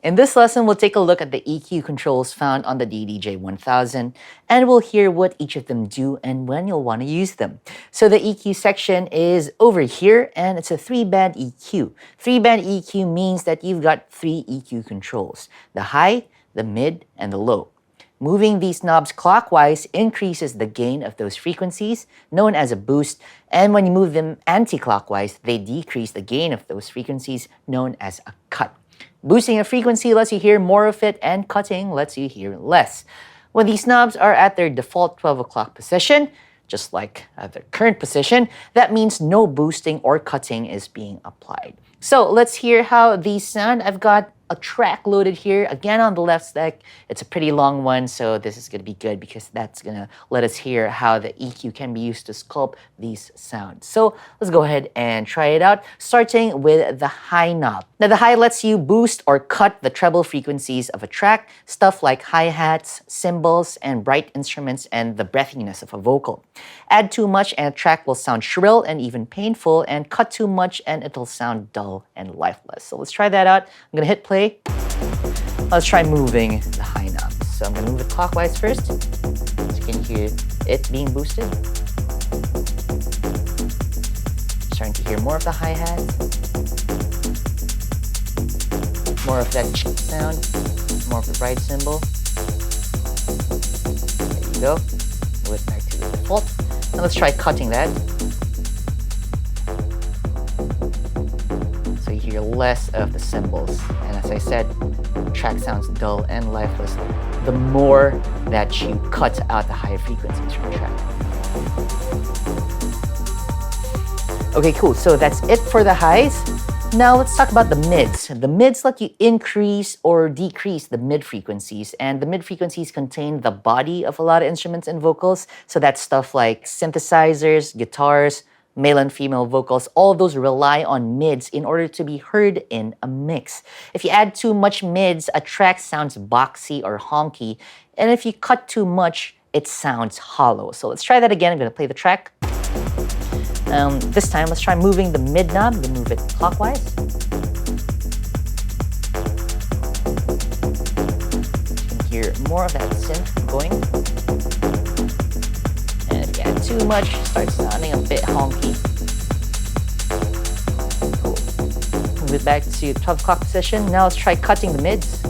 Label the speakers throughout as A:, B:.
A: In this lesson, we'll take a look at the EQ controls found on the DDJ-1000, and we'll hear what each of them do and when you'll want to use them. So the EQ section is over here, and it's a 3-band EQ. 3-band EQ means that you've got 3 EQ controls: the high, the mid, and the low. Moving these knobs clockwise increases the gain of those frequencies, known as a boost, and when you move them anti-clockwise, they decrease the gain of those frequencies, known as a cut. Boosting a frequency lets you hear more of it, and cutting lets you hear less. When these knobs are at their default 12 o'clock position, just like at their current position, that means no boosting or cutting is being applied. So let's hear how these sound. I've got a track loaded here, again on the left stack. It's a pretty long one, so this is going to be good because that's going to let us hear how the EQ can be used to sculpt these sounds. So let's go ahead and try it out, starting with the high knob. Now the high lets you boost or cut the treble frequencies of a track, stuff like hi-hats, cymbals, and bright instruments, and the breathiness of a vocal. Add too much and a track will sound shrill and even painful, and cut too much and it'll sound dull and lifeless. So let's try that out. I'm going to hit play. Let's try moving the high knob. So I'm going to move it clockwise first, so you can hear it being boosted. Starting to hear more of the hi-hat, more of that sound, more of the bright cymbal. There you go. Move it back to the default. Now let's try cutting that. So you hear less of the cymbals. And as I said, the track sounds dull and lifeless the more that you cut out the higher frequencies from the track. Okay, cool. So that's it for the highs. Now let's talk about the mids. The mids let you increase or decrease the mid frequencies, and the mid frequencies contain the body of a lot of instruments and vocals. So that's stuff like synthesizers, guitars, male and female vocals. All of those rely on mids in order to be heard in a mix. If you add too much mids, a track sounds boxy or honky, and if you cut too much, it sounds hollow. So let's try that again. I'm going to play the track. This time, let's try moving the mid knob. We move it clockwise. You can hear more of that synth going. And if you add too much, it starts sounding a bit honky. Cool. Move it back to 12 o'clock position. Now let's try cutting the mids.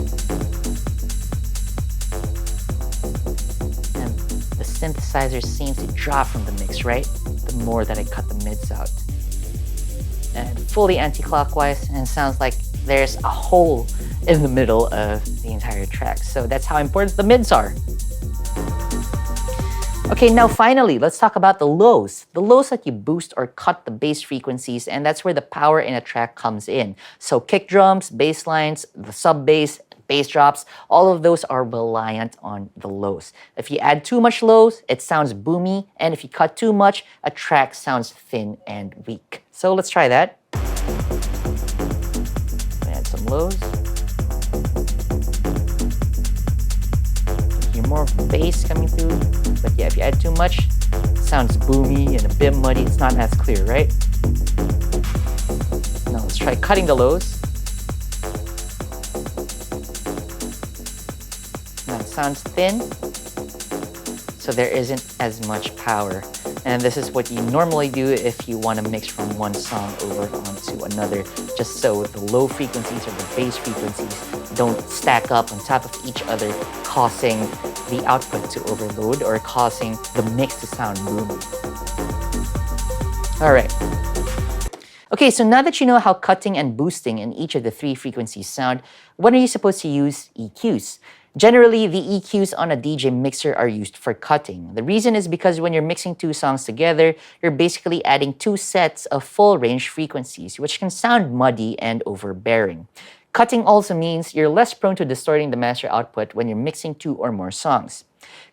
A: And the synthesizer seems to drop from the mix, right? The more that I cut the mids out. And fully anti-clockwise, and it sounds like there's a hole in the middle of the entire track. So that's how important the mids are. Okay, now finally, let's talk about the lows. The lows let you boost or cut the bass frequencies, and that's where the power in a track comes in. So kick drums, bass lines, the sub bass, bass drops, all of those are reliant on the lows. If you add too much lows, it sounds boomy, and if you cut too much, a track sounds thin and weak. So let's try that. Add some lows. You hear more of the bass coming through, but yeah, if you add too much, it sounds boomy and a bit muddy. It's not as clear, right? Now let's try cutting the lows. Sounds thin, so there isn't as much power. And this is what you normally do if you want to mix from one song over onto another, just so the low frequencies or the bass frequencies don't stack up on top of each other, causing the output to overload or causing the mix to sound boomy. All right. Okay, so now that you know how cutting and boosting in each of the 3 frequencies sound, when are you supposed to use EQs? Generally, the EQs on a DJ mixer are used for cutting. The reason is because when you're mixing 2 songs together, you're basically adding 2 sets of full range frequencies, which can sound muddy and overbearing. Cutting also means you're less prone to distorting the master output when you're mixing 2 or more songs.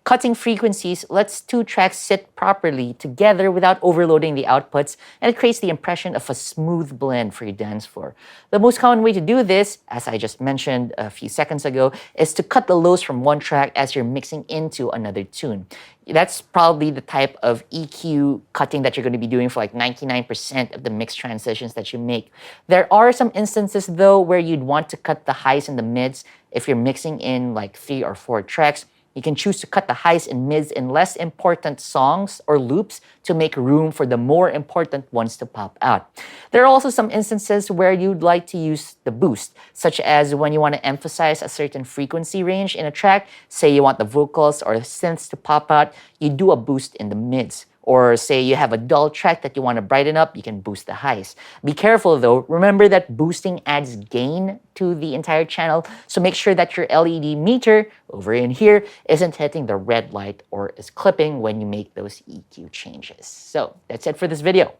A: Cutting frequencies lets two tracks sit properly together without overloading the outputs, and it creates the impression of a smooth blend for your dance floor. The most common way to do this, as I just mentioned a few seconds ago, is to cut the lows from one track as you're mixing into another tune. That's probably the type of EQ cutting that you're going to be doing for like 99% of the mix transitions that you make. There are some instances though where you'd want to cut the highs and the mids if you're mixing in like 3 or 4 tracks. You can choose to cut the highs and mids in less important songs or loops to make room for the more important ones to pop out. There are also some instances where you'd like to use the boost, such as when you want to emphasize a certain frequency range in a track. Say you want the vocals or the synths to pop out, you do a boost in the mids. Or say you have a dull track that you want to brighten up, you can boost the highs. Be careful though, remember that boosting adds gain to the entire channel, so make sure that your LED meter over in here isn't hitting the red light or is clipping when you make those EQ changes. So that's it for this video.